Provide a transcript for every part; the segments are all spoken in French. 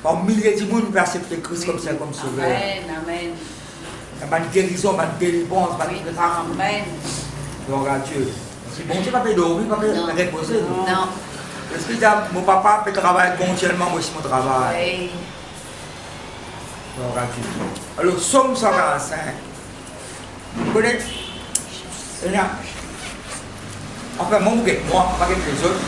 Par milliers de monde peut accepter Christ comme ça, comme sauveur. Amen, amen. Il y a une guérison, il y a une délivrance, il y a une grâce. Amen. Gloire à Dieu. Si bon Dieu ne peut pas dormir, il ne peut pas reposer. Non. L'Esprit dit, mon papa peut travailler continuellement, moi aussi mon travail. Oui. Gloire à Dieu. Alors, Psaume 145. Vous connaissez? Enfin, moi, pas avec les autres.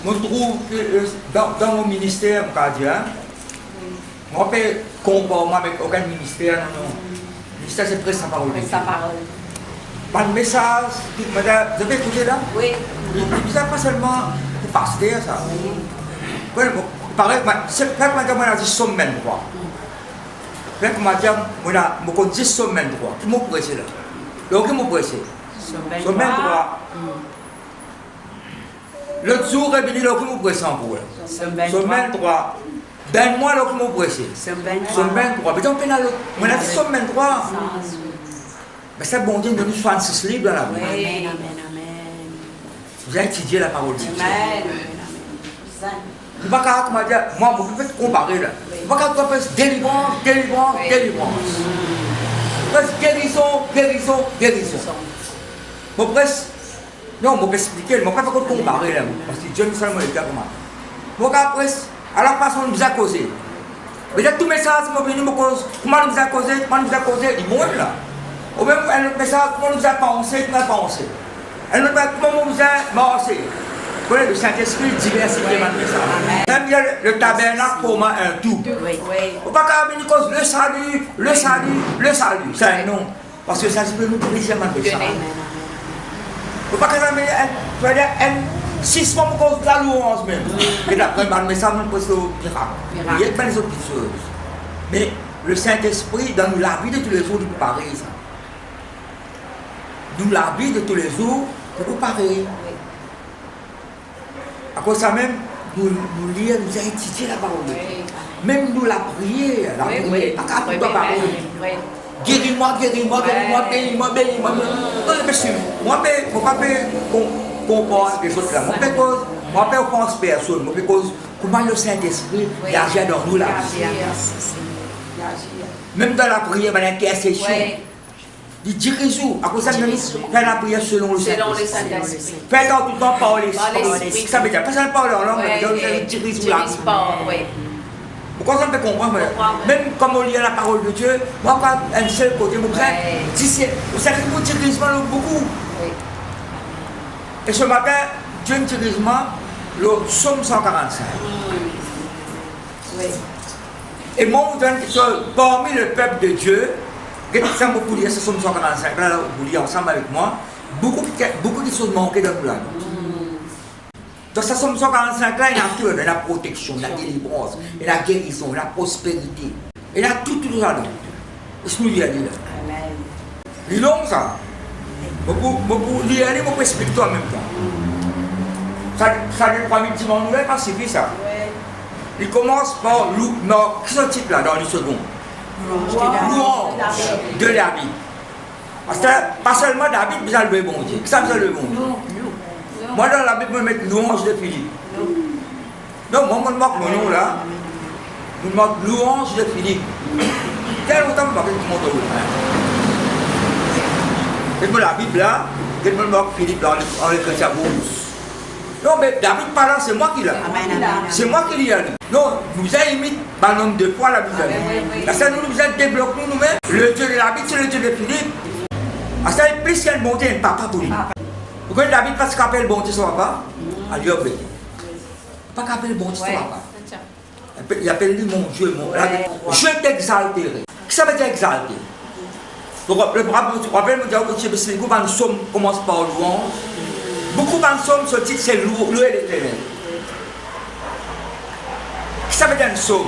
Je trouve que dans mon ministère, je ne peux pas comparer avec aucun ministère. Non. Le ministère, c'est presque sa parole. Sa parole. Pas de message. Vous avez écouté là? Oui. Ça pas seulement pour pasteur, ça. Oui, pareil, c'est quand on a dit somme 23. Quand on a dit, on a dit somme 23. Qui m'a pressé là? Donc, qui m'a pressé? Somme 23. L'autre jour, il dit, qui m'a pressé encore? Somme 23. Donne-moi le qui m'a pressé. Somme 23. Mais donc, on a dit somme 23. Mais c'est bon Dieu de nous 66 livres dans la Bible. Amen, Vous avez étudié la parole de Dieu. amen. Vous ne pouvez pas dire, moi, vous pouvez comparer là. Vous ne pouvez pas faire délivrance. Guérison. Vous presque. Non, je peux expliquer, je ne peux pas comparer là. Parce que Dieu nous seulement le cas comment. Vous pouvez presque, à la façon dont nous a causé. Mais tout message, comment nous a causé, il monte là. Ou même un message, comment nous a pensé, Un autre, comment nous a marché. Vous voyez, le Saint-Esprit diversifie le message. Même bien le tabernacle pour un tout. Oui. Vous ne pouvez pas venir cause le salut. C'est un nom. Parce que ça, c'est nous briser le message. Vous ne pouvez pas dire un 6 mois pour cause de la louange même. Et d'après le message, nous pouvons miracle. Il y a plein d'autres choses. Mais le Saint-Esprit, dans la vie de tous les jours, il pareil ça. Nous, la vie de tous les jours, c'est pour pareil. À cause de ça même, nous lire, nous étudier la parole. Même nous la prier, pas qu'à tout parole. Guéris-moi, bénis-moi. Moi, je ne peux pas comprendre les autres là. Moi, je pense personne. Moi, cause comment le Saint-Esprit agit dans nous là. Même dans la prière, dans l'intercession. Il dit Jésus, à cause de ça, faire la prière selon le Saint-Esprit. Faites en tout temps par l'Esprit. Ça veut dire, pas seulement parler en langue, mais il dit Jésus là. Pourquoi ça me fait comprendre? Même comme on lit la parole de Dieu, moi, pas un seul côté, vous savez, vous dirige beaucoup. Et ce matin, Dieu me dirige le psaume 145. Et moi, vous donne parmi le peuple de Dieu, ça m'a pour lire ce psaume 145, là, vous lisez ensemble avec moi, beaucoup de choses manquent dans nous là. Dans ce psaume 145 là, il y a tout, il y a la protection, la délivrance, il y a la guérison, la prospérité. Il y a tout là. Ce que nous disons là. Il est long ça. Pour lire, je peux expliquer en même temps. Ça dépend de dimanche, nous pas suffit ça. Il commence par qui sont type là dans les secondes. Louange de David. Parce que pas seulement David, vous allez le bon Dieu. Qui ça vous allez le bon Dieu? Moi dans la Bible, je vais mettre louange de Philippe. Donc moi, je marque mon nom là. Je marque louange de Philippe. Quel longtemps je marque tout le monde? Et pour la Bible là, je marque Philippe dans le chrétien. Non, mais David parlant, c'est moi qui l'ai. C'est moi qui l'ai. Non, vous avez imité par nombre de fois la Bible. Parce que nous avons débloqué nous-mêmes. Le Dieu de la Bible, c'est le Dieu de Philippe. Parce que plus qu'il y a une bonté, un papa pour lui. Vous connaissez David parce qu'il appelle le bon Dieu son papa? Il n'a pas qu'à appeler le bon Dieu son papa. Il appelle lui mon Dieu, je t'exalterai. Qu'est-ce que ça veut dire exalter? Donc, le rappel me dit que nous sommes commence par louange. Beaucoup de psaumes, ce titre, c'est louer l'Éternel. Qu'est-ce que ça veut dire un psaume?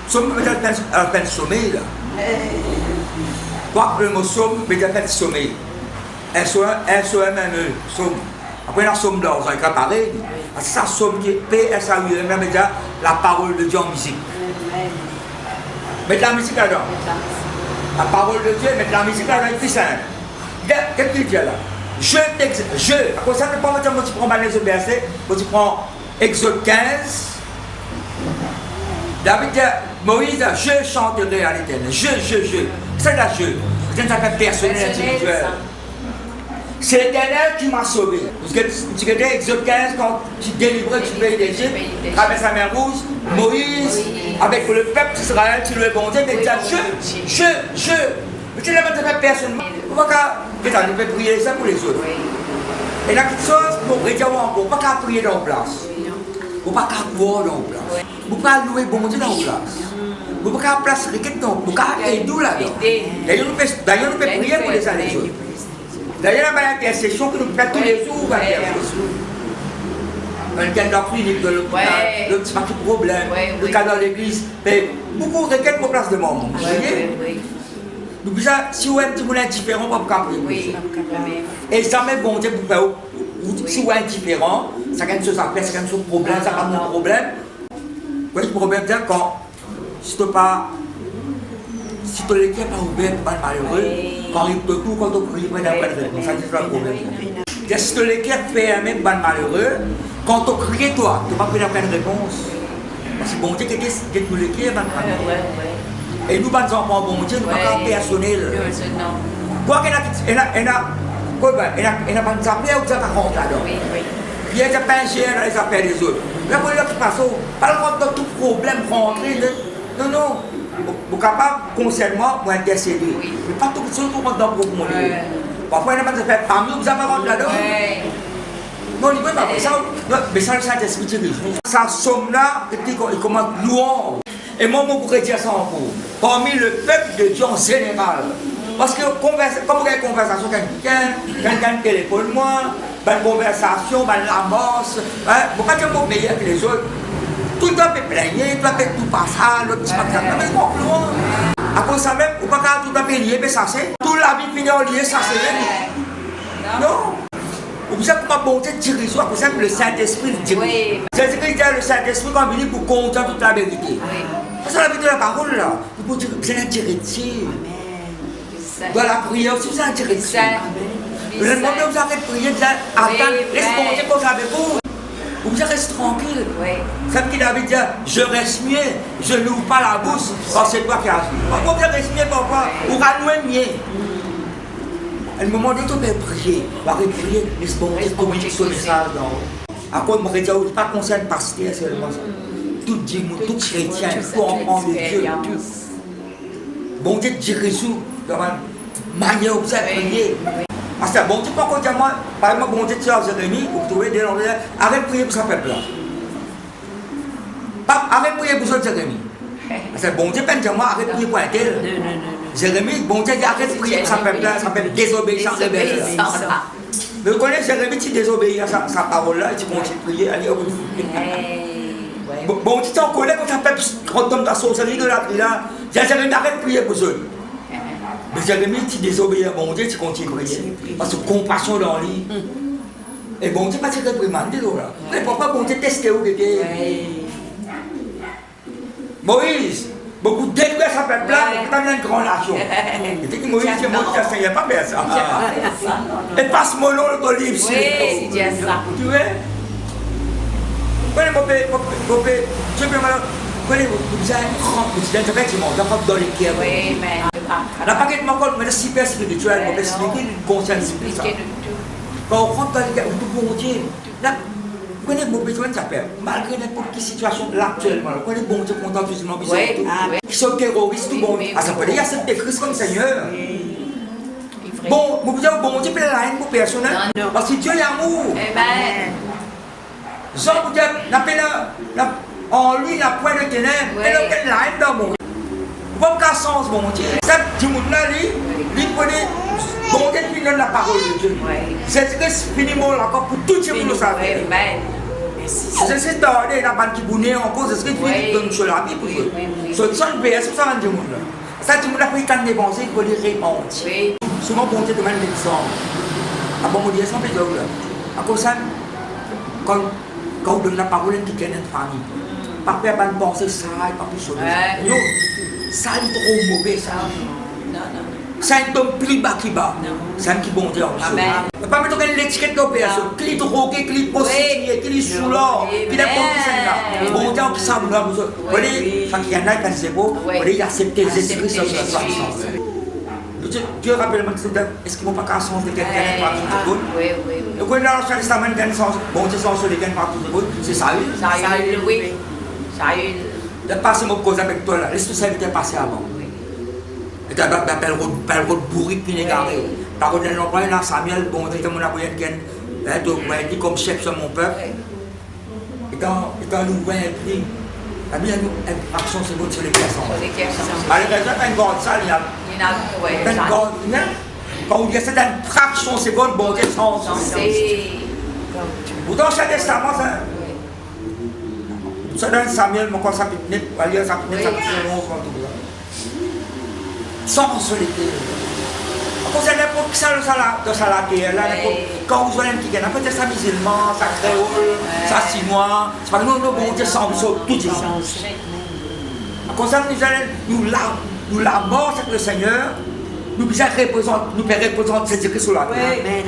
Psaume veut dire un sommeil. Quoi, le mot psaume veut dire un sommeil. Un psaume. Après, un psaume d'or, c'est pareil. Parce que ça, psaume qui est P-S-A-U-M, veut dire la parole de Dieu en musique. Mettre la musique là-dedans. La parole de Dieu, mettre la musique là-dedans, c'est plus simple. Qu'est-ce qu'il dit là? Je, à cause ça, tu prends les autres versets, tu prends Exode 15, David dit, Moïse, je chanterai à l'Éternel. Je. C'est la je. C'est un appel personnel, individuel. C'est l'Éternel qui m'a sauvé. Parce que tu regardes Exode 15, quand tu délivres du pays d'Égypte, traverse la mer Rouge, Moïse, avec le peuple d'Israël, tu le bon Dieu, mais il dit je. Mais tu l'as pas fait personnellement. On va pas prier ça pour les autres. Et la petite chose, pour redire encore, pas qu'à prier dans la place. On ne peut pas voir dans la place. On ne peut pas louer bon Dieu dans la place. On ne peut pas placer requête dans la place. On ne peut pas aider là-dedans. D'ailleurs, nous pouvons prier pour les uns et les autres. D'ailleurs, il y a une intercession que nous faisons tous les jours. Quelqu'un doit prier de l'hôpital, le petit problème, le cas dans l'église. Mais beaucoup de requêtes pour place de mort. Vous voyez? Donc, si vous êtes un petit peu indifférent, vous ne pouvez pas prier. Et ça met bon Dieu pour faire. Si vous êtes indifférent, ça a une chose à faire, ça a une chose problème, ça a un problème. Vous voyez le problème, c'est quand, si tu n'es pas ouvert pour être malheureux, quand il te tout, quand tu pries, il n'y a pas de réponse. Ça, c'est le problème. Si tu es fermé pour être malheureux, quand tu cries, toi, tu ne vas pas prendre de réponse. Parce que bon Dieu, qui est tout le cœur, et nous, les enfants, bon Dieu, nous ne sommes pas personnels. Quoi qu'il y a pas de affaires ou de rentre là-dedans. Il y a des ingénieurs dans les affaires des autres. Là, pour les qui passent, pas le tout problème rentrer. Non. Vous êtes capable, concernant, pour intercéder. Mais pas tout le monde dans le groupe. Parfois, il y a des affaires parmi vous avez rentré là-dedans. Non, il ne veut pas ça. Mais ça, c'est un ça somme là, il commence louant. Et moi, je pourrais dire ça encore. Parmi le peuple de Dieu en général. Parce que comme vous avez une conversation avec quelqu'un téléphone moi, une conversation, la bosse, vous ne pouvez pas meilleur que les autres. Tout le temps peut plaigner, tout le temps peut tout passer, l'autre petit pas mais c'est pas loin. À cause de ça même, vous ne pouvez pas tout le temps lier, mais ça c'est. Toute la vie finit en lié, ça c'est. Non. Vous savez comment bon Dieu dirige à cause de le Saint-Esprit dirige. C'est-à-dire que le Saint-Esprit quand il vient pour conduire toute la vérité. Parce que la vérité de la parole là, vous avez un directif. Dans la prière aussi, vous avez un directif. Le moment où vous avez prié, vous avez attendre, responsez comme ça avec vous. Vous restez tranquille. C'est qu'il avait dit, je reste mieux, je n'ouvre pas la bouche, parce que c'est toi qui as agi. Pourquoi vous restez mieux, pourquoi? Vous renouez mieux. À un moment donné, vous pouvez prier. Vous allez prier, responsez, communiquer ce message. À quoi je me dis, pas concerne pasteur seulement. Tout Dieu, tout chrétien, tout enfant de Dieu. Bon Dieu dirige vous dans la manière où vous avez prié. Parce que bon Dieu, pourquoi dire moi, par exemple, bon Dieu, tu as Jérémie, vous trouvez des noms, arrête de prier pour son peuple là. Arrête de prier pour son Jérémie. Parce que bon Dieu, pas dire moi, arrête de prier pour un tel. Jérémie, bon Dieu, arrête de prier pour son peuple là, ça s'appelle désobéissance rebelle. Mais vous connaissez Jérémie, tu désobéis à sa parole là, et tu continues de prier, allez, bon, tu t'en connais quand tu peuple retombe dans la sorcellerie de la tri là, Jérémie, arrête de prier pour eux. Mais Jérémie, tu désobéis à bon Dieu, tu continues de prier. Parce que compassion dans lui. Et bon Dieu, pas te réprimander là. Mais pourquoi bon Dieu teste où était Moïse, beaucoup détruire sa peuple là, pour une grande nation. Et tu dis Moïse, c'est moi qui t'enseigne pas faire ça. Et passe mon nom dans le livre. Oui, c'est bien ça. Tu vois? Je peux mal. Vous avez effectivement, dans les cœurs. Oui, mais. La paquette m'a dit, mais c'est super spirituel, on peut expliquer une conscience spirituelle. Quand on rentre dans les cœurs, on peut bon Dieu. Là, vous connaissez mon besoin de s'appeler, malgré n'importe quelle situation actuellement, vous connaissez bon Dieu content tout le monde, qui sont terroristes, tout bon. Ah, ça peut dire, il y a cette Christ comme Seigneur. Bon, vous dire, bon Dieu, peut la haine pour personne, parce que Dieu est amour. Amen. Jean vous dire, en lui, la pointe de ténèbres, et lequel la haine dans mon Dieu. Bon qu'à sens, bon Dieu. Ça, du monde là, lui prenait, bon Dieu, puis donne la parole de Dieu. C'est ce que c'est fini mon accord pour tout le monde le savoir. C'est ce que la bande qui bounait en cause, c'est ce que Philippe donne sur la vie pour eux. C'est ça le PS, c'est ça le monde là. Ça, du monde là, pris quand dépenser, il faut les répondre. Souvent, bon Dieu demande l'exemple. Ah bon, on dit, ça, c'est là. À cause ça, quand on donne la parole, on dit qu'il y a une famille. Pas faire une pensée, ça, pas plus sauver. Non. Ça, il est trop mauvais, ça. C'est un homme plus bas qui bat. C'est un qui bon Dieu. Pas mettre l'étiquette d'opération. Qui est drogué, qui est prostitué, qui est sous l'or, qui est n'importe qui. Bon Dieu qui s'en va. Vous voyez, quand il y en a qui c'est beau, vous voyez, il accepte les esprits sur la source. Dieu rappelle moi est-ce qu'ils ne vont pas casser de quelqu'un par tout le monde? Oui. Le coup de l'Ancien Testament, bon Dieu sans les gains par tout le monde, c'est ça, oui. Oui. Ça a eu. De passer mon cause avec toi là, laisse tout ça qui t'est passé avant. Et tu as d'appel route bourrique qui n'est garé. Par contre, l'employé là, Samuel, bon Dieu, mon aboyant qui est dit comme chef sur mon peuple. Et quand nous voyons un prix, la bien une fraction seconde sur les caissons. Malgré ça, une grande salle, il y a. Quand on dit c'est une fraction seconde, bon Dieu, sans. Pourtant, chaque testament, ça donne Samuel, mon corps chapitre 9, chapitre 11, sans solitude. Parce que n'importe qui ça dans sa terre, quand vous voyez un petit gars, peut-être ça musulman, ça créole, ça chinois, c'est pas nous, bon Dieu, sans tout ça. Comme ça, nous la mort avec le Seigneur, nous pouvons représenter Jésus-Christ sur la terre. Amen.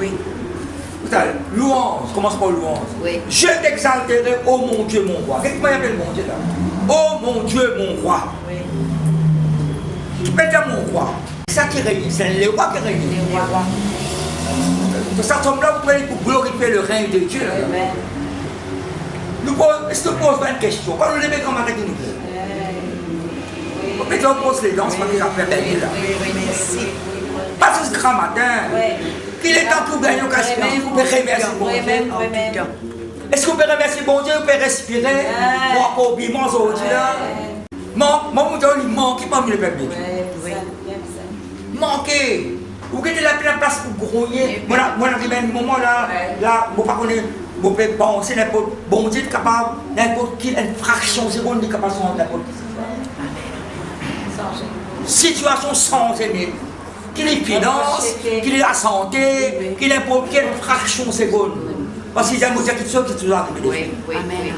Oui. Louange, commence par louange. Oui. Je t'exalterai, oh mon Dieu, mon roi. Qu'est-ce qu'il appelle mon Dieu là? Oh mon Dieu, mon roi. Oui. Tu peux dire mon roi. C'est ça qui règne, c'est les rois qui règnent. De cette somme-là, vous pouvez pour glorifier le règne de Dieu. Amen. Nous posons une question. Quand nous levons comme matin qui nous plaît. Peut-être on pose les dents, c'est pas que ça fait baigner là. Merci. Pas ce grand matin. Qu'il est temps pour gagner au casse vous pouvez remercier bon Dieu. Est-ce que vous pouvez remercier bon Dieu, vous pouvez respirer pour oublier mon aujourd'hui là? Mon Dieu, il manque pas le peuple. Manquer. Vous avez la place pour grogner. Moi, j'arrive à un moment là, vous ne pouvez pas penser n'importe bon Dieu est capable, n'importe qui, une fraction de seconde, il est capable de n'importe qui. Situation sans limite. Qu'il est finance, qu'il est la santé, qu'il est pour quelle fraction de seconde. Parce qu'il y a des gens qui sont là. Oui. Amen.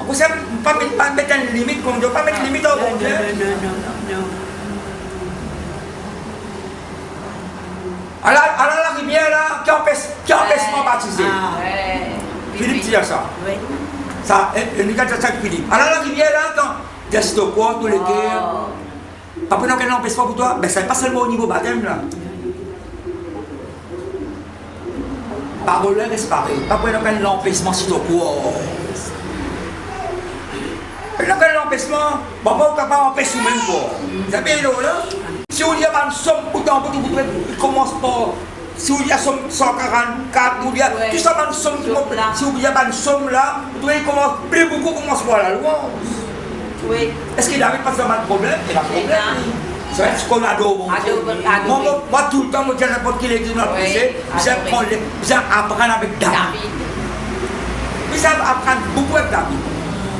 Vous ne pouvez pas mettre une limite comme Dieu, pas mettre une limite au bon Dieu. Non. À la rivière là, qui empêche de baptiser. Philippe dit ça. Oui. Ça, le cas de ça Philippe. À la rivière là, quand il y a ce quoi, tous les guerres. Après, non, qu'elle n'empêche pas pour toi, mais ça n'est pas seulement au niveau baptême là. Parole reste pareil. Après, non, qu'elle l'empêchement si tu quoi. Et là, qu'elle l'empêchement, papa n'est pas empêcher même quoi. C'est bien là. Si on y a une somme, autant pour tout, il commence par. Si on y a 144, tout ça, une somme, si on y a une somme là, il commence, plus beaucoup commence par la louange. Oui. Est-ce qu'il n'avait pas vraiment de problème? Il a un problème. C'est ce qu'on adore. Moi, tout le temps, je dis à n'importe qui l'église m'a poussé, vous apprendre avec David. Vous apprendre beaucoup avec David.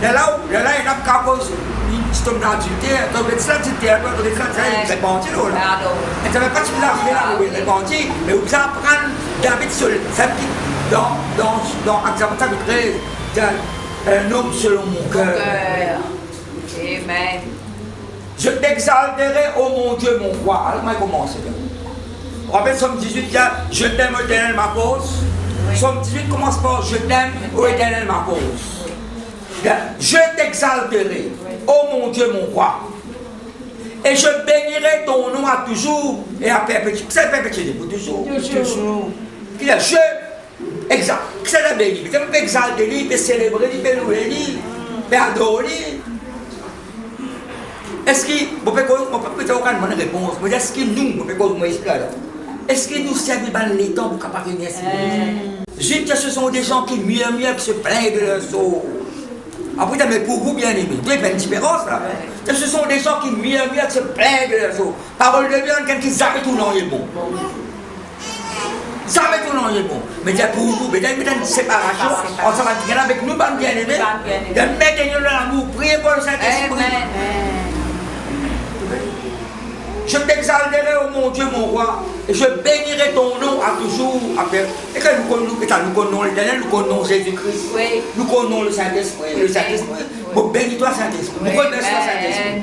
Et là, il y a un cause, il tombe dans l'adultère, donc il est répandu là. Et ça ne veut pas que tu l'as répandu, mais vous apprendre David seul. Dans Acte 13, un homme selon mon cœur. Amen. Je t'exalterai, ô mon Dieu, mon roi. Alors, comment commencer? Rappelle Somme 18, je t'aime, ô Éternel, ma cause. Somme 18 commence par je t'aime, ô Éternel, ma cause. Je t'exalterai, ô mon Dieu, mon roi. Et je bénirai ton nom à toujours et à perpétuité. C'est perpétuité pour toujours. Toujours. Je exalte. C'est la béni. Tu peux exalter, tu peux célébrer, tu peux louer, tu peux adorer. Est-ce que, je peux aucune réponse, mais est-ce que nous, est-ce que nous servons les temps pour capable de remercier? Juste, ce sont des gens qui murmurent, qui se plaignent de leur sort. Après, mais pour vous, bien aimé, il y a une différence là. Ce sont des gens qui murmurent, qui se plaignent de leur sort. Parole de Dieu, quelqu'un qui jamais tout le monde est bon. Jamais tout le monde est bon. Mais pour vous, il y a une séparation. On s'en va dire avec nous, bien aimés. De mettre l'amour, prier pour le Saint-Esprit. Je t'exalterai, ô mon Dieu, mon roi, et je bénirai ton nom à toujours. Et que nous connaissons l'Éternel, nous connaissons Jésus-Christ, nous connaissons le Saint-Esprit. Bon, bénis-toi, Saint-Esprit. Remercie-toi, Saint-Esprit.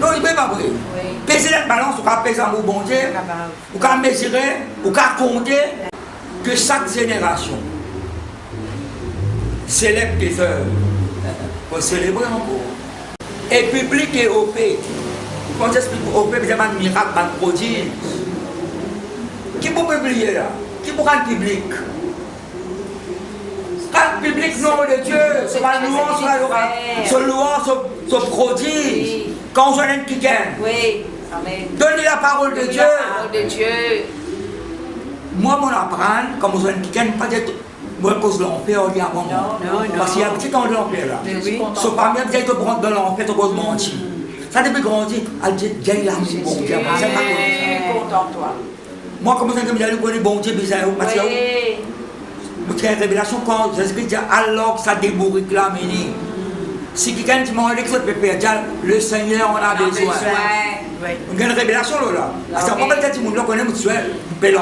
Non, il n'est pas vrai. Peser la balance, ou qu'à peser un mot bon Dieu, ou qu'à mesurer, ou qu'à compter que chaque génération célèbre des œuvres. Pour célébrer encore. Et public et OP. Quand j'explique OP, c'est un miracle, un prodige. Qui peut publier là? Qui peut rendre public? Quand le public, nom de Dieu, c'est la louange, c'est louange, c'est prodige. Quand on aime qui gagne. Oui. Amen. Donnez la parole de Dieu. La parole de Dieu. Moi, mon apprendre, comme on aime qui gagne, pas d'être. Moi, cause de l'enfer, on dit avant moi. Parce qu'il y a un petit temps de l'enfer là. C'est pas bien de prendre de l'enfer, tu cause mentir. Ça depuis grandir, elle dit, gagne la vie, bon Dieu. C'est pas comme ça. Contente-toi. Moi, comme ça, je me dis, bon Dieu, bizarre, parce que. Vous avez une révélation quand Jésus-Christ dit alors que ça débourrique là, mais si quelqu'un dit mon élection peut dire le Seigneur en a besoin. Il y a une révélation là. Parce que quand quelqu'un dit mon là connaît mon souhait, il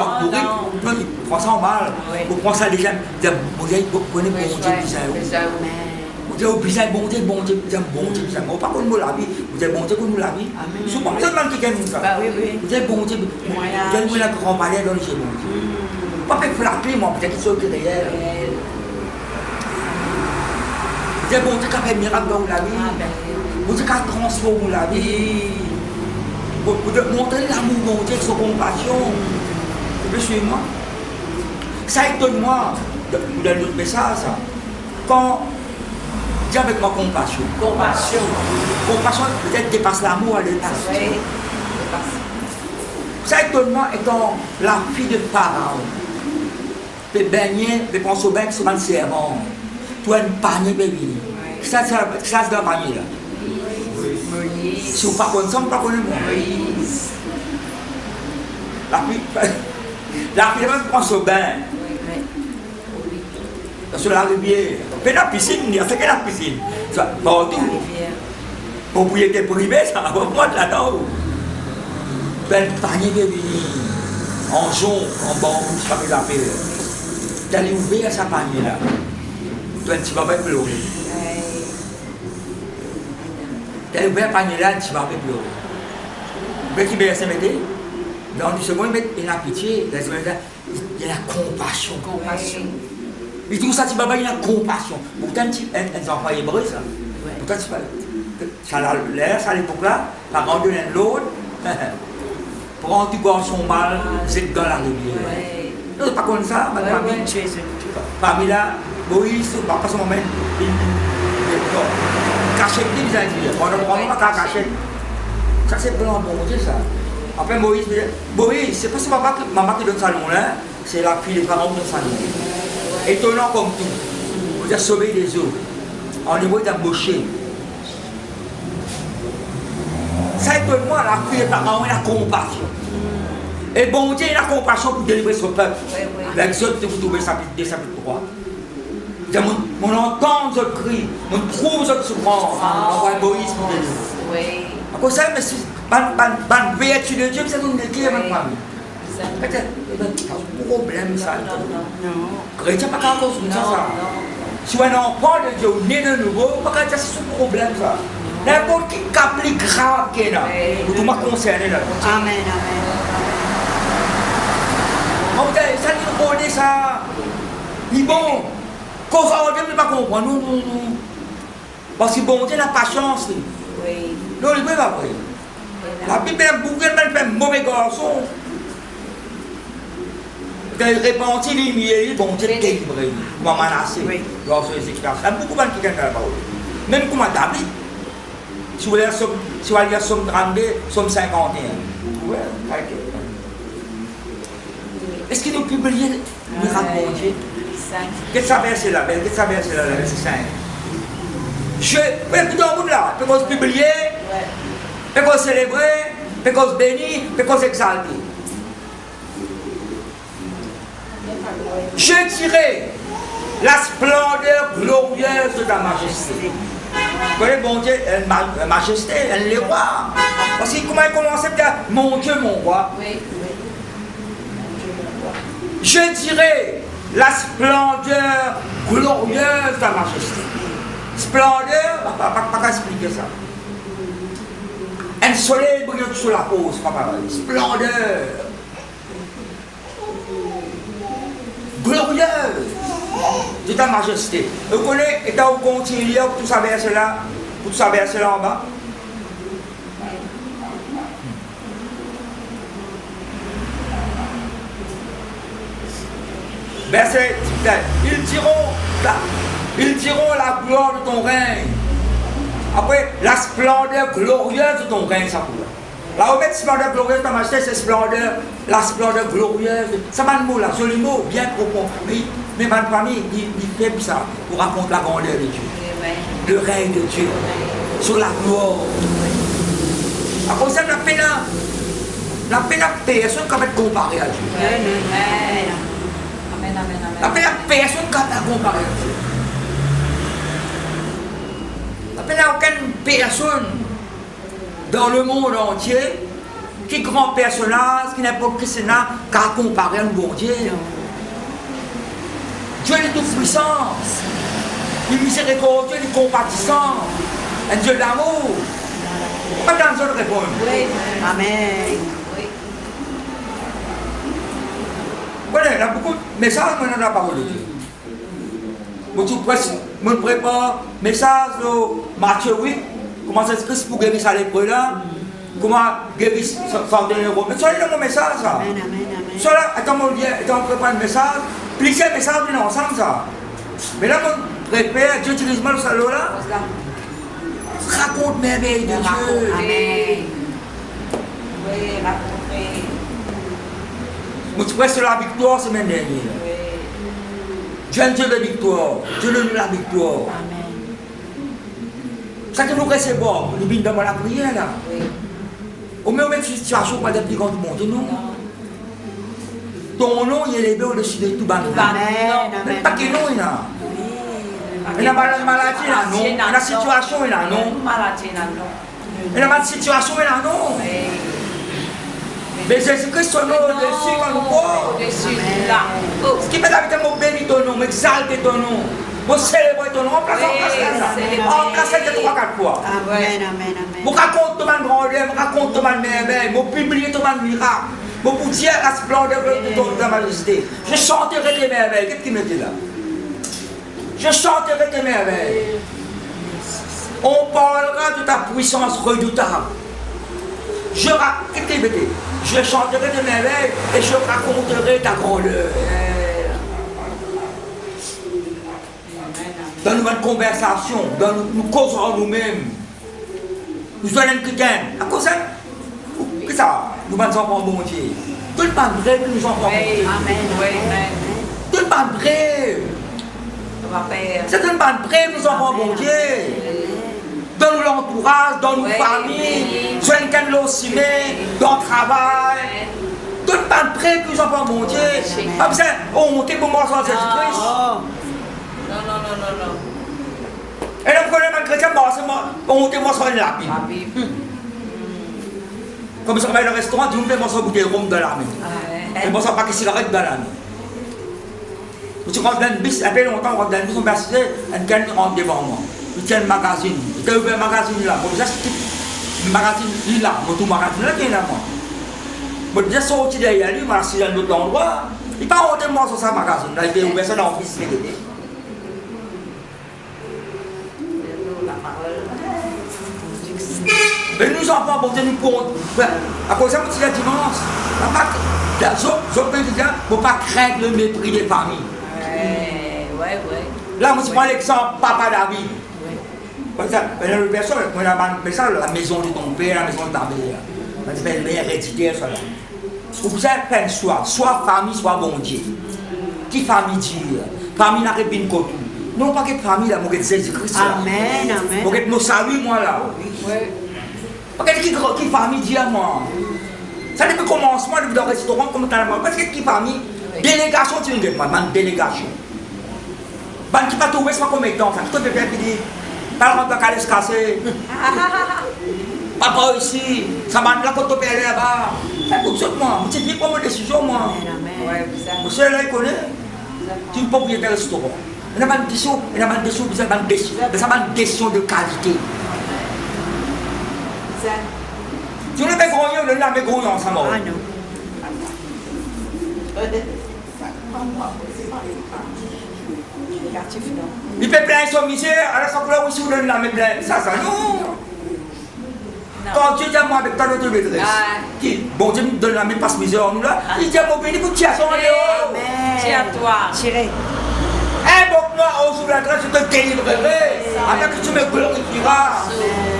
prend ça en mal. Vous prenez ça déjà, vous dites vous connaissez bon Dieu bizarre. Vous dites bizarre bon Dieu, bon Dieu, bon Dieu bizarre. Pas qu'on nous la vie, vous dites bon Dieu qu'on nous la vie. Souvent vous demandez quelqu'un comme ça. Vous dites bon Dieu, vous dites la grand palais dans le chez bon Dieu. Pas fait flatter, moi, peut-être qu'ils sont derrière. Vous dites, bon Dieu, qui a fait miracle dans la vie. Vous dites, qui a transformé la vie. Vous devez montrer l'amour de mon Dieu, son compassion. Vous pouvez suivre moi? Ça étonne-moi, vous donnez notre message, ça. Quand, dis avec moi compassion. Compassion. Compassion, peut-être dépasse l'amour à l'état. Ça étonne-moi, étant la fille de Pharaon. De baigner, de penser au bain qui se met le serment. Tu as une panier, bébé. Ça, c'est dans le panier là. Si vous ne parlez pas, vous ne parlez pas. La fille prend ce bain. Sur la rivière. Mais la piscine, c'est que la piscine. Partout. Propriété privée, ça va prendre là-dedans. Tu as une panier, bébé. En jaune, en bambou, ça fait la paix. D'aller ouvrir sa panier là. Tu vas pas pleurer. D'aller ouvrir la panier là, tu vas pas pleurer. Mais qui veut s'aimer? Dans du second, il y a la pitié, il y a la compassion. Et tout ça, tu vas pas, il y a la compassion. Pourtant, elles ont pas hébreu ça. Pourtant, ça a l'air, ça à l'époque là, par rendre l'un de l'autre. Prends du garçon mal, c'est dans la rivière. C'est pas comme ça, ma famille. Parmi là, Moïse, pas son moment, cachette, ils ont dit, on ne pas cachette. Ça c'est blanc, bon Dieu ça. Après Moïse, c'est pas sa maman qui donne ça nom là, c'est la fille des parents qui donne ça nom. Étonnant comme tout, vous avez sauvé les eaux. En hébreu, vous avez embauché. Ça étonne-moi, la fille des parents, elle a compassion. Et bon Dieu, il a compassion pour délivrer son peuple. L'Exode, vous trouvez chapitre 3. Mon entend ce cri, mon trouve ce souffrance. On voit Moïse pour délivrer. À cause de ça, mais c'est une vertu de Dieu, c'est une équipe à ma famille. Peut-être, c'est un problème ça. Chrétien, pas qu'à cause de ça. Si on enfant de Dieu, né de nouveau, pas qu'à dire c'est un problème ça. N'importe qui cas plus grave qu'il y a, tout m'a concerné là. Amen. Ça nous connaît ça. Il est bon. Quand on ne peut pas comprendre, non. Parce que bon Dieu n'a pas chance. Oui. Non, il ne peut pas. La Bible est beaucoup de fait mauvais garçon. Il répandit les milliers, bon Dieu délivré. Moi, menacé. Garçon et expériences. Il y a beaucoup de gens qui gagnent la parole. Même comme David. Si vous allez à Somme 32, Somme 51. Ouais, est-ce qu'il nous publie le miracle bon Dieu? Qu'est-ce que ça verset là? Qu'est-ce que ça verset là, verset 5? Je, mais dans le monde là, peut qu'on se publier, peut qu'on célébrer, peut qu'on se bénir, peut qu'on s'exalter. Je dirai la splendeur glorieuse de ta majesté. Vous voyez, bon Dieu, la majesté, elle les rois. Parce que comment il commençait à dire, mon Dieu, mon roi. Je dirai la splendeur glorieuse de ta majesté. Splendeur, pas expliquer ça. Un soleil brillant sur la peau, c'est pas pareil. Splendeur. Glorieuse. De ta majesté. Vous connaissez, et vous continuez lire pour tout ça verset là, en bas. Verset, ils diront la gloire de ton règne. Après, la splendeur glorieuse de ton règne, ça pour là. Au fait, splendeur glorieuse de ta majesté, c'est splendeur, la splendeur glorieuse. Ça m'a un mot là, joli mot, bien trop compris. Mais ma famille, il fait ça pour raconter la grandeur de Dieu. Le règne de Dieu. Sur la gloire. À cause de ça, la personne qui va être comparée à Dieu. Amen. La personne qui va être comparée à Dieu. Il n'y a aucune personne dans le monde entier qui est grand personnage, qui n'est pas Christina, qui a comparé à un bon Dieu. Dieu est tout puissant, il est miséricordieux, il est compatissant, un Dieu d'amour. Pas dans une réponse. Oui. Amen. Oui. Voilà, il y a beaucoup de messages maintenant dans la parole de Dieu. Je prépare message de Matthieu 8, comment ça se passe pour guérir ça l'épreuve là, comment guérir ça de l'euro. Mais ça, c'est mon message ça. Amen, amen, amen. Ça là, on prépare le message, plusieurs messages viennent ensemble ça. Mais là, on prépare, Dieu utilise mal ça là, raconte merveille de Dieu. Amen. Oui, racontez. Je presse la victoire semaine dernière. Oui. Dieu est un Dieu de victoire, Dieu donne la victoire. Amen. Ça que nous recevons, nous venons dans la prière là. Oui. Au même une situation pas de plus grande monde, non? Ton nom il est élevé au-dessus de tout bas. Amen. Mais Amen. pas que non, il y a. Il y a maladie là, non? Il y a situation là, non? Maladie là, non. Il y a situation là, non? Oui. Mais Jésus-Christ, son nom au-dessus quand nous croit. Au-dessus là. Oh. Ce qui fait la vie, c'est bénir ton nom, exalter ton nom. Pour célébrer ton nom, on place ça 3-4 fois. Amen, amen, amen. Je raconte ton grandeur, je raconte ton merveille, je publie ton miracle, je vous dire la splendeur de ta majesté. Je chanterai tes merveilles. Qu'est-ce qu'il mettait là? Je chanterai tes merveilles. On parlera de ta puissance redoutable. Qu'est-ce qu'il mettait? Je chanterai tes merveilles et je raconterai ta grandeur. Dans notre conversation, nous causerons nous-mêmes. Nous allons quelqu'un. À cause de ça, qu'est-ce que ça? Nous allons enfants bon Dieu. Tout le monde vrai que nous enfants bon Dieu. Amen. Oui, amen. Tout le monde vrai. On va faire. C'est tout le monde vrai que nous enfants bon Dieu. Dans l'entourage, dans nos familles, sur un canal aussi, dans le travail. Tout le monde vrai que nous enfants bon Dieu. Comme ça, on monte pour moi sans Jésus-Christ. Non. Et là, vous connaissez un chrétien, on monte moi sans une lapine. La Bible. Comme ça, on va dans le restaurant, tu me fais moi sans bouteille de rhum dans la main. Et moi sans paquet de cigarettes dans la main. Tu rentres dans le bus, après longtemps, on rentre dans le bus, on va assister, un canne rentre devant moi. Il tient le magazine. Il a ouvert le magazine là. Comme ça, le magazine, il est là. Tout le magazine là, qui est là, moi. Je suis déjà sorti derrière lui, je suis assis dans un autre endroit. Il n'est pas rentré moi sur sa magazine. Là, il a ouvert ça dans l'office. Mais nous enfants, bon Dieu, nous compte. À cause de ça, c'est la dimanche. Je ne faut pas craindre le mépris des familles. Ouais. Là, moi, je prends l'exemple Papa David. Le verset, la maison de ton père, la maison de ta mère. C'est l'héréditaire, ça là. Vous avez fait un choix, soit famille, soit bon Dieu. Qui famille Dieu? Famille n'a pas de côté. Non, pas que famille, là, moi, je Jésus-Christ. Amen, amen. Moi, je salue, moi, là. Parce que qui famille Dieu, moi? Ça depuis le commencement, depuis le restaurant, comme tu as dit, parce que qui famille? Délégation, tu veux dire, moi, délégation. Ban qui pas trouvé, c'est pas comme étant. Ça, tout le peuple qui dit, par contre, la calèche cassée. Papa ici, ça m'a là quand tu es là-bas. C'est pour ça que moi, tu dis pas mon décision, moi. Ouais, ça. Vous savez, là, il connaît. Tu es propriétaire de restaurant. Il y a une décision, il y a une décision, il y a une décision de qualité. grognon, le lame grognon, ça m'a. Ah non. Il peut plaindre son misère, alors ça couleur aussi, le lame plein. Ça, non. Quand Dieu dit à moi avec ta notre maîtresse, qui, bon Dieu me donne la même passe misère, nous là, il dit à mon béni, écoute, tiens, son Amen. Tiens toi. Tirez. Invoque-moi au jour de la grâce, je te délivrerai. Afin que tu me glorifieras.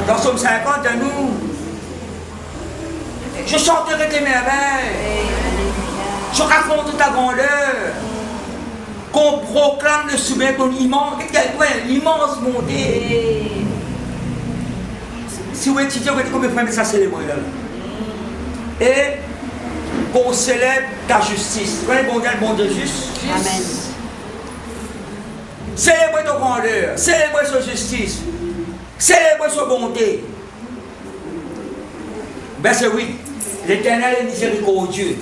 Dans Somme 50, à nous. Je chanterai tes merveilles. Je raconte ta grandeur. Qu'on proclame le sommet de ton immense bonté. Si vous étudiez, vous voyez combien de fois ça célébrer là. Et qu'on célèbre ta justice. Vous connaissez le bon Dieu juste? Amen. Célébrez ton grandeur, célébrez sa justice, célébrez sa bonté. Verset 8. L'Éternel est miséricordieux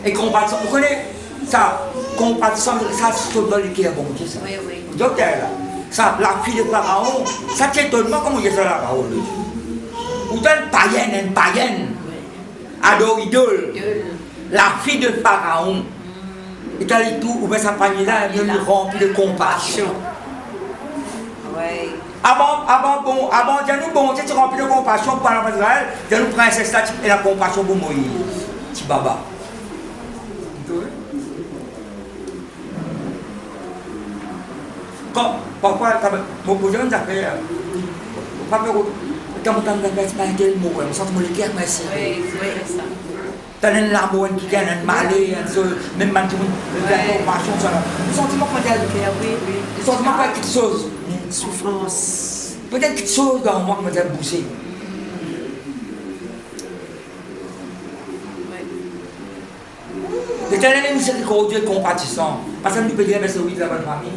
et compatissant. Vous connaissez ça? Compatissant, ça c'est dans le cœur, bon Dieu. Oui, oui. Docteur, là, ça, la fille de Pharaon, ça t'étonnement comment il y a ça la parole. Ou une païenne, adore idole, la fille de Pharaon. Et t'as dit tout, ou bien sa famille là, elle est remplie de compassion. Oui. Avant, dis-nous, bon, tu es rempli de compassion pour l'enfant d'Israël, dis-nous, princesse là, et la compassion pour Moïse. Petit baba. Quand, parfois, mon cousin nous a fait, papa, quand on a fait un tel mot, on sent que mon cœur, merci. Oui, c'est ça. T'as un l'amour qui gagne, un malé, même maintenant, la compassion, ça. Le sentiment qu'on a, le sentiment qu'on a quelque chose. Une souffrance. Peut-être quelque chose dans moi qui m'a boussé. L'Éternel est miséricordieux et compatissant. Parce que nous pouvons dire, mais c'est oui, la bonne famille.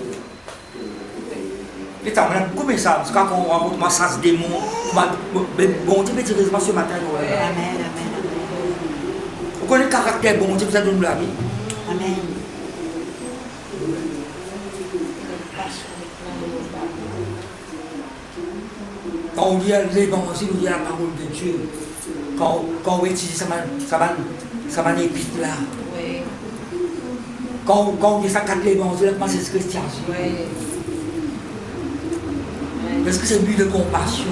Et ça, on a beaucoup de ça, parce que quand on rencontre moi, ça se démon. Bon Dieu, petit raisonnement ce matin. Amen, amen, Vous connaissez le caractère bon Dieu, vous avez donné la vie. amen. Quand on lit l'évangile, on lit la parole de Dieu. Quand on utilise ça m'a épite là. Oui. Quand on dit ça, quand l'évangile, comment c'est ce chrétien? Oui. Parce que c'est une vie de compassion.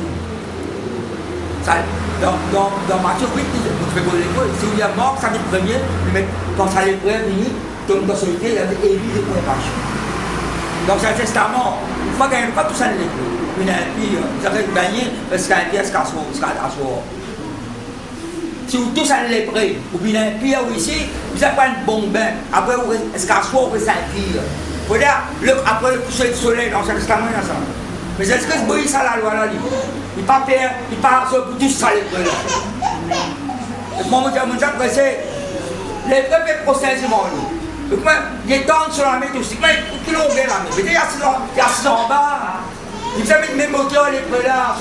Ça, dans Matthieu 8, vous pouvez poser l'école. Si il y a mort, ça dit le premier, mais quand ça les prêts venir, comme dans ce il y a une vie de compassion. Dans le Testament, une fois qu'il n'y a pas tout ça, il y a un pire, vous avez gagné parce qu'il y a un pire, c'est qu'à soi. Si vous tous allez les prêts, ou bien un pire ici, vous avez pas un bon bain, après vous est-ce qu'à soi, vous êtes un pire. Vous dire, après le coucher du soleil, dans le Testament, il y a ça. Mais est-ce que ce bruit, ça la loi là, il ne pas faire, il part sur tout ça les prêts là. Et moi, je dis, pressé, les prêts peuvent procéder sur moi. Donc, il est temps sur la méthode, mais qui l'ont bien la méthode. Il y a 6 ans en bas. Vous avez le même moteur, les prêts là,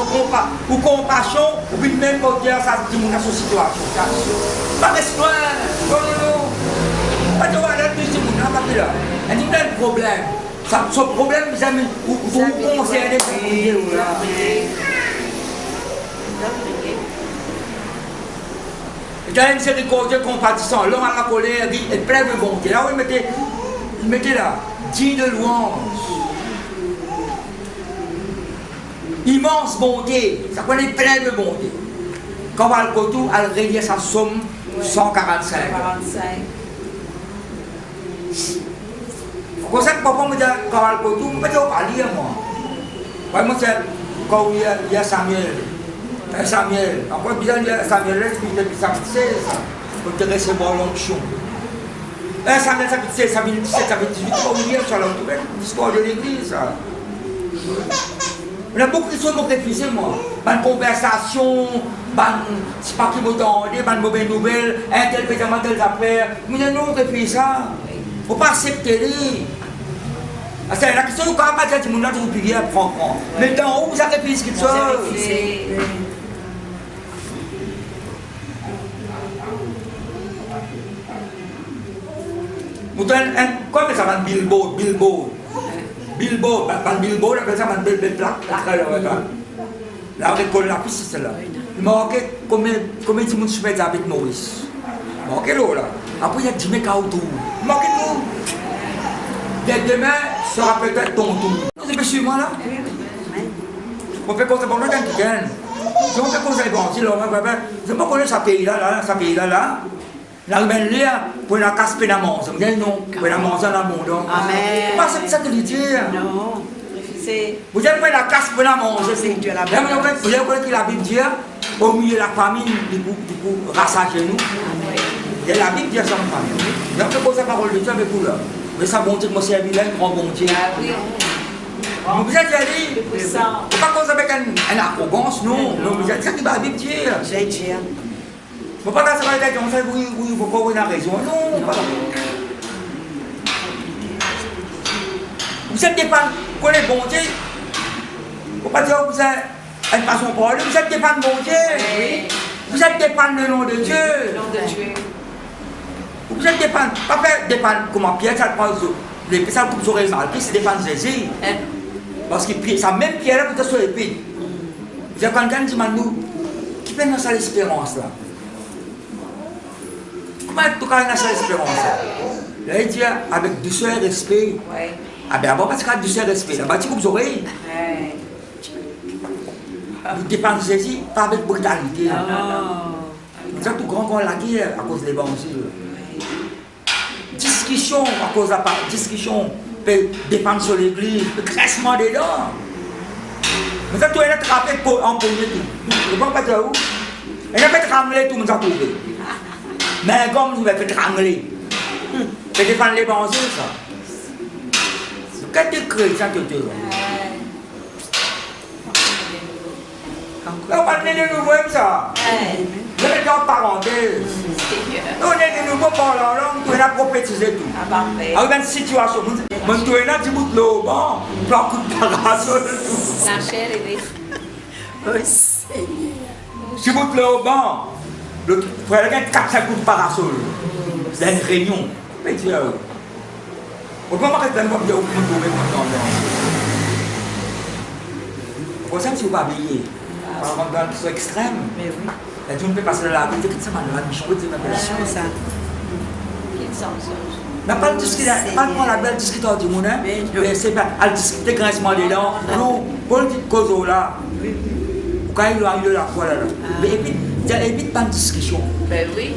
ou compassion, ou puis le même moteur, ça dit mon situation. Pas de soin, non. Pas de voir là, tout ce monde, pas de là. Il y a un problème. Ce problème, vous avez vous concernez pour vous. Éternel miséricordieux, compatissant, l'homme à la colère, est plein de bonté. Là où il mettait là, digne de louange. Immense bonté, ça connaît plein de bonté. Quand on va le cotou, elle régler sa somme 145. 45. C'est pour ça que papa me dit, quand on va le cotou, je ne peux pas lire moi. Moi, c'est quand il y a Samuel. Samuel, encore bien il y a Samuel, depuis ça, pour te recevoir l'onction. Samuel, ça fait 17, ça fait 18, on y est sur l'histoire de l'église. Il y a beaucoup de choses qui m'ont réfléchi, moi. Une conversation, c'est pas qui m'entendait, une mauvaise nouvelle, un tel pétement, tel affaire. Mais non, on réfléchit ça. Il ne faut pas accepter. C'est la question, quand on va dire que tout le monde a oublié à prendre. Mais dans où vous avez réfléchi quelque chose? Comme ça va Bilbo, on appelle ça une belle plaque. La récolte, la piste, c'est celle-là. marqué combien de monde se met avec Maurice. Marqué là. Après, il y a 10 mecs à autour. Marqué tout. Demain sera peut-être ton tour. C'est monsieur moi là. On fait comme ça pour le temps qui gagne. Si on fait comme ça, bon, si l'on va faire, je ne sais pas connaître ce pays-là, ce pays-là, là. La reine là, pour la casse pénamment. Ça me dit non, pour la manger dans le monde. Amen. Pas ça que je dis. Non. C'est Vous avez pris la casse pénamment. C'est que Dieu l'a Vous avez connu la Bible dit, au milieu de la famille, du coup, rassagez nous. Il y a la Bible dit ça, mon famille. Vous avez fait comme ça, parole de Dieu avec vous là. Mais ça, bon Dieu, moi, c'est un grand bon Dieu. ah oui. Vous êtes allé. Puissant. Pas comme ça avec une arrogance, non. Vous êtes ça qui va la Bible dire. J'ai dit. Faut pas que ça va être comme ça, oui, pourquoi vous avez raison. Non, pas. Vous êtes des fans, vous connaissez bon Dieu. Faut pas dire que vous êtes une façon de parler, vous êtes des fans de bon Dieu. Oui. Vous êtes des fans de nom de Dieu. Nom de Dieu. Vous êtes des fans, pas faire des fans comme Pierre, ça prend les ça coupe sur les mal, c'est des fans de Jésus. Parce que ça même Pierre là, vous êtes sur les pieds. J'ai quelqu'un qui m'a dit, qui fait dans cette espérance là? Comment tu as dans cette espérance là? Là, il dit avec douceur et respect. Oui. Ah ben avant parce qu'il y a douceur et respect. Là, tu coupes les oreilles. Oui. Vous dépendez de Jésus, pas avec brutalité. C'est tout grand qu'on la guerre à cause de l'évangile. Discussion à cause de la discussion peut dépendre sur l'église, le crissement des dents. Mais ça, tout est attrapé pour empoigner tout. Je ne sais pas dire où. Il a fait ramener tout le monde à trouver. Mais comme il va faire ramener, c'est dépendre de l'évangile, ça. Qu'est-ce que tu crées, ça, que tu on va donner de nouveau comme ça. Je vais mettre en parenthèse. On est de nouveau par la langue, on a prophétisé tout. Ah, parfait. Avec une situation, je suis là, tu bout de l'eau, bon, tu as un coup de parasol. La chair est des. Oh Seigneur. Tu bout de l'eau, bon, le frère, il y a 4-5 coups de parasol. C'est une réunion. Mais tu vois, on peut pas rester dans le monde où on trouve maintenant. Pour ça, tu ne vas pas habiller. Par exemple, dans qui sont extrêmes. Mais oui. Là, tu ne peux pas passer de la vie, tu sais, man, la bichon, tu sais, C'est ça. Quel sens? n'a pas le discuter, pas le la belle discuter du monde, mais c'est pas à discuter grincement des dents. Non, politique cause là. Quand il a eu la foi là. Mais évite pas de discussion. Ben oui.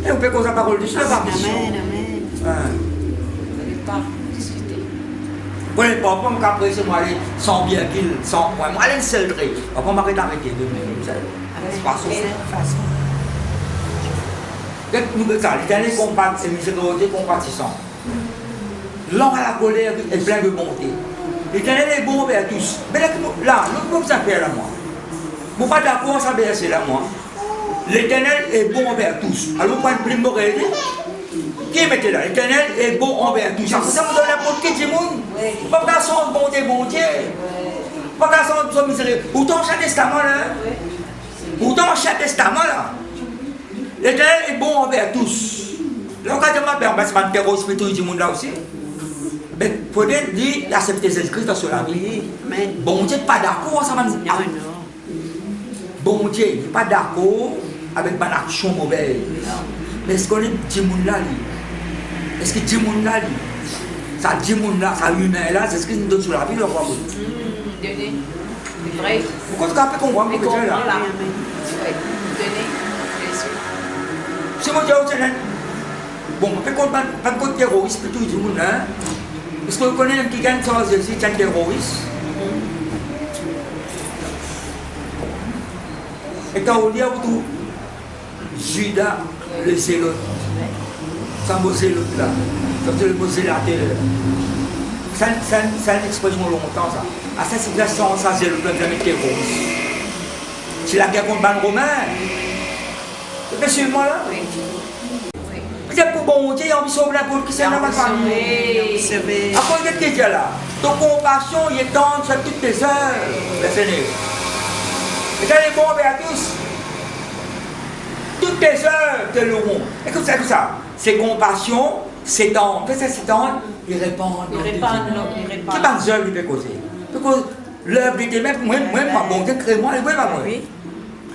Et on peut causer la parole de Dieu, par discussion. Amen, amen. Vous n'allez pas discuter. Bon, les papas, je apprécie moi aller sans bien qu'il, sans point. Moi, aller le célérer. Après, m'arrêter d'arrêter de me dire. C'est pas ça. Nous ça, l'Éternel est miséricordieux, compatissant. L'homme à la colère est plein de bonté. L'Éternel est bon envers tous. Mais là, l'autre mot que ça fait là, moi. Je ne suis pas d'accord, ça verset là, moi. L'Éternel est bon envers tous. Alors, point de prime morale, qui mettez là? L'Éternel est bon envers tous. Ça me donne n'importe qui du monde. Pas qu'à son bonté, bon Dieu. Pas qu'à son miséricorde. Pourtant, chaque testament là. Pourtant, chaque testament là. L'Éternel est bon envers tous. Là, quand on va se faire un terreau spirituel du monde là aussi. Mais il faut dire, accepter Jésus-Christ sur la vie. Bon Dieu n'est pas d'accord, ça va nous dire. Bon Dieu n'est pas d'accord avec une action mauvaise. Mais est-ce qu'on est du monde là? Est-ce que du monde là? Ça du monde là, ça humain là, c'est ce qui nous donne sur la vie, le roi. Donnez. C'est vrai. Pourquoi tu as comprendre que tu es là? Donnez. Jésus. C'est mon Dieu, bon, on peut pas de terroriste, tout le monde là. Est-ce que vous connaissez un qui gagne sans Jésus, c'est un terroriste? Et quand on lit tout, Judas, le zélote, ça mot zélote là, c'est le mot zélateur. C'est une expression longtemps ça. À cette situation, ça zélote là, jamais terroriste. C'est la guerre contre le romain. C'est suivez-moi là. Peut-être pour bon Dieu, on sauve la poule qui s'est dans ma famille. À cause de ce là, ton compassion, il est tendre sur toutes tes heures, le Seigneur. Et ça est bon envers tous. Toutes tes heures te loueront. Écoute ça. C'est compassion, c'est tendre. Qu'est-ce que c'est tendre? Il répand. Il répand. Qui va nous œuvre, il peut causer? Parce que l'œuvre était même, moi, pas bon Dieu, crée-moi, il ne peut pas moi.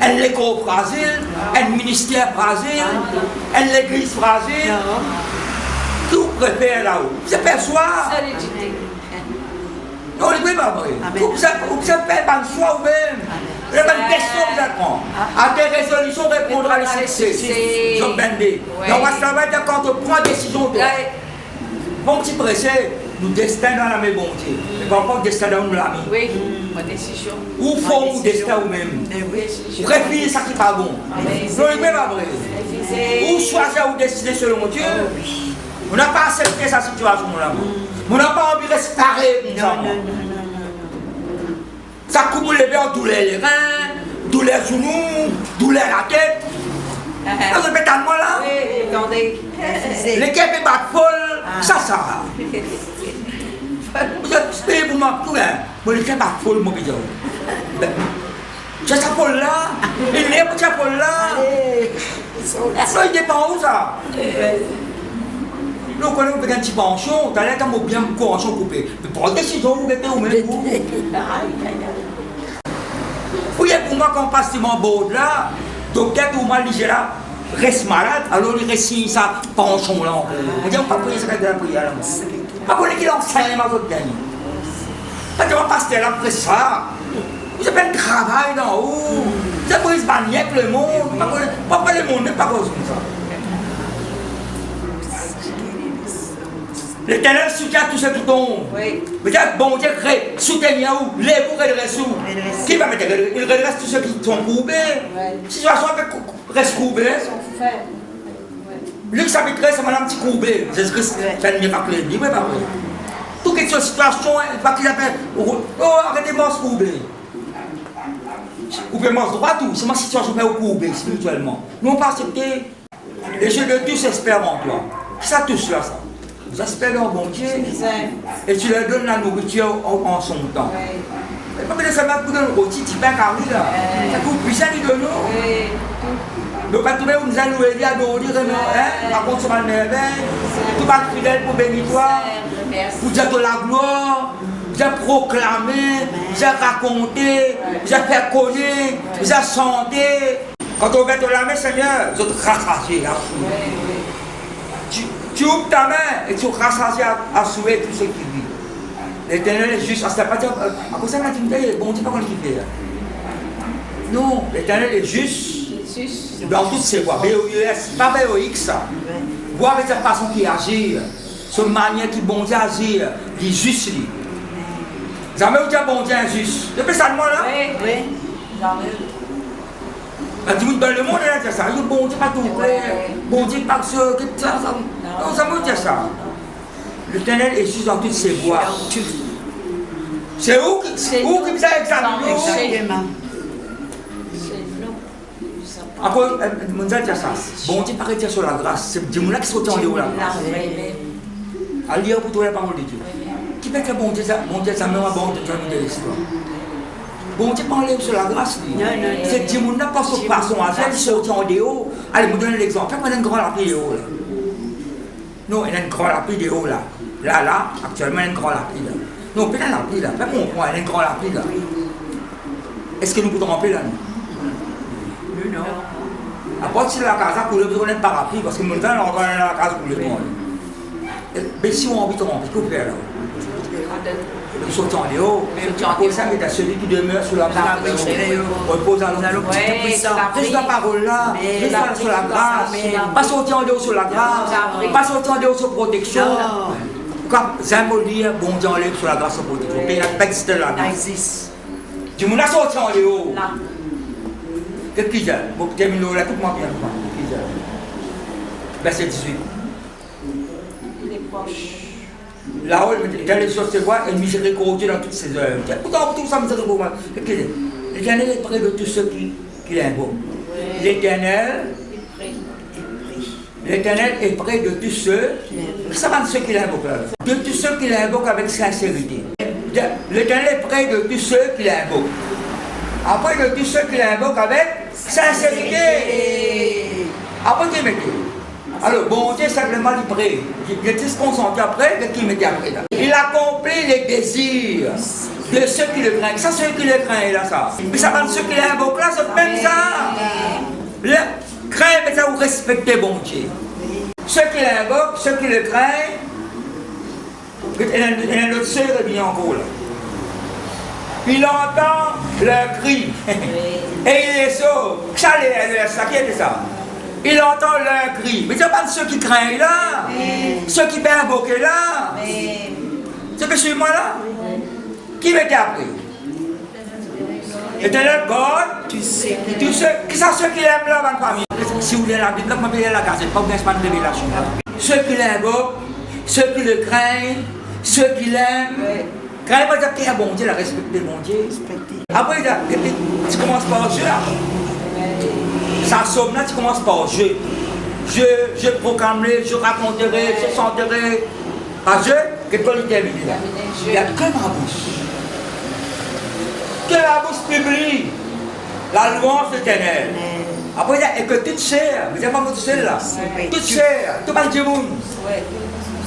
elle l'école fragile, elle ministère fragile, elle l'église fragile. Tout préfère là-haut. Je perçois. Solidité. Non, il ne peut pas vrai. Vous faites pas le choix vous-même. La bonne question vous apprend. À des résolutions répondre à les succès. Jean Bendé. Donc, ça va être quand on prend décision de. Bon petit pressé, nous destin dans la même bon Dieu. Mais pas destin dans l'ami. Oui, ma décision. Ou faut ou destin vous-même. Ou réfléchir ça qui n'est pas bon. Non, il ne peut pas vrai. Ou choisir ou décider selon Dieu. On n'a pas accepté sa situation là. On n'a pas envie de rester comme ça. Ça coupe les verres, douleur les reins, douleur les genoux, douleur la tête. Vous répétez à moi là? Oui, attendez. Les quêtes est battre folle, ça. Vous êtes payé pour moi, tout là. Moi, les quêtes battre folle, moi, je dis. J'ai sa folle là, il est pour sa folle là. Ça, il dépend où ça? Nous connaissons une petite pension, tu as l'air de bien pension coupée. Mais pour la décision, vous mettez au même coup. Oui, pour moi, quand on passe mon beau là, donc peut-être au mal là, reste malade, alors il reste sa pension là. On dit, on ne peut pas prier ça de la prière. Pas pour qu'il enseigne ma votre gagne. Parce qu'on passe là après ça. Vous avez un travail dans haut. Vous avez un bannier avec le monde. Pas le monde, mais pas comme ça. L'Éternel soutient tous ceux qui tombent. Oui. Peut-être bon Dieu crée, soutenir où, les vous redressent où. Qui va mettre? Il redresse tous ceux qui sont courbés. Si je suis reste courbé. Lui qui s'habiterait, c'est madame qui courbé. Jésus-Christ fait un miracle. Il ne pas vrai. Toute cette situation, pas qu'il appelle. Oh, arrêtez-moi ce courbé. Ou bien moi, droit tout. C'est ma situation qui est courbé spirituellement. Nous, on ne pas accepter. Les jeux de tous espèrent en toi. Ça touche là, ça. Vous espérez en bon Dieu et tu leur donnes la nourriture en son temps. Et pas que ça va pour donner le rôti, tu peux carrer là. Ça coûte plus cher de nous. Donc, quand tu nous as loué, à nous dire, par contre, tu vas le merveille, tu vas être fidèle pour bénir toi, pour dire de la gloire, pour proclamer, pour raconter, pour faire connaître, pour chanter. Quand on va te la main, Seigneur, je te rassasier. Tu ouvres ta main et tu rassasies à sauver tous ceux qui vivent. L'Éternel est juste. À pas dire, à cause de la dignité, bon Dieu, pas qu'on qui fait. Non, l'Éternel est juste dans toutes ses voies. B-O-U-S, pas B-O-X. Voir avec sa façon qu'il agit, son manière qui bon Dieu agit, qui est juste. Jamais vous dites bon Dieu injuste. Depuis ça de moi là? Oui. Dans le monde, il y a ça. Il y a bon Dieu pas tout près. Bon Dieu pas ce que ça. Non, ça veut dire ça. L'Éternel est juste dans toutes ses voies. C'est où qui vous a examiné? Après, on dit ça. Bon Dieu paraît dire sur la grâce. C'est Dieu qui saute en haut là. À lire pour toi la parole de Dieu. Qui fait que bon Dieu, ça met un bon Dieu dans l'histoire. Bon Dieu parle sur la grâce. C'est Dieu qui n'a pas son poisson à faire, il saute en haut. Allez, vous donner l'exemple. Faites-moi une grande lapide de haut là. Non, il y a une grande lapide de haut là. Là, actuellement, il y a une grande lapide là. Non, pas une lapide là. Faites comprendre, il y a une grande lapide là. Est-ce que nous pouvons remplir là? Non. À partir de la case, pour le besoin d'un parapluie, parce que nous avons la case pour le monde. Mais si on a envie de remplir, qu'est-ce qu'on fait là? Ils sont en haut. Pour ça, c'est celui qui demeure sur la grâce. Repose à l'homme. Juste la parole là, juste sur la grâce. Pas sortir en dehors sur la grâce. Pas sortir en dehors sur protection. Comme j'aime dire, bon Dieu enlève sur la grâce sur protection. Mais il n'a pas existé là. Du monde a sorti en dehors. Qu'est-ce qu'il y a? Bon, terminer là, tout le monde bien. Verset 18. Il est proche. Là-haut, l'Éternel sur ses voies et miséricordieux dans toutes ses œuvres. Pourtant, tout ça, miséricordieux. L'Éternel est près de tous ceux qui l'invoquent. L'Éternel est près de tous ceux. Ça va de ceux qui l'invoquent là. De tous ceux qui l'invoquent avec sincérité. L'Éternel est près de tous ceux qui l'invoquent. Après de tous ceux qui l'invoquent avec sincérité. Après, qui mettez? Alors, bon Dieu simplement il prie. Il est consenti après, qu'est-ce qu'il mettait après là? Il accomplit les désirs de ceux qui le craignent. Ça, ceux qui le craignent, là, ça. Mais ça va de ceux qui l'invoquent, là, c'est même ça. Le craint, mais ça, vous respectez bon Dieu. Ceux qui l'invoquent, ceux qui le craignent, il y a notre sœur qui vient en gros, là. Il entend leur cri. Et il est sauve. Ça, ça qui est ça. Il entend leur cri. Mais ce n'est pas de ceux qui craignent là. Ceux qui peuvent invoquer là. C'est que sur moi là. Qui m'était appris? Éternel God, tous ceux qui l'aiment là, ma famille. Si vous voulez la Bible, vous pouvez la gazette, pas vous n'avez pas de révélation. Ceux qui l'invoquent, ceux qui le craignent, ceux qui l'aiment. Craignent pas dire qu'il y a bon Dieu, la respecter bon Dieu. Après, tu commences par jeu là. Ça somme là, tu commences par jeu. Je proclamerai, je raconterai, je chanterai. À jeu, que quand il termine là. Il n'y a que ma bouche. Que la bouche publie la louange éternelle. Après, il y a que toute chair, vous n'avez pas toute chair là. Toute chair, tout le monde.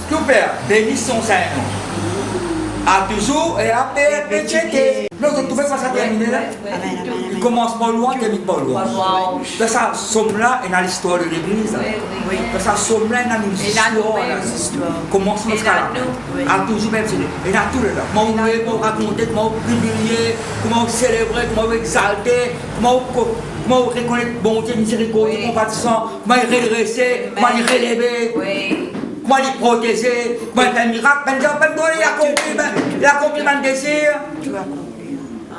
Tout Père, bénis son Saint-Nom. À toujours et à perpétuité. Non, vous ne pouvez pas ça terminer là. Il commence par loin, il termine par loin. De ça somme là, il y a l'histoire de l'église. De ça somme là, il y a l'histoire. Commencement jusqu'à là. À toujours même, il y a tout là. Comment vous raconter, comment vous publier, comment vous célébrer, comment vous exalter, comment vous reconnaître bon Dieu, miséricorde, compatissant, comment vous redresser, comment vous relever. Comment les protéger, comment faire un miracle, il a accompli mon désir.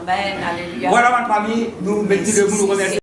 Amen, alléluia. Voilà ma famille, nous mettons le nous remercions.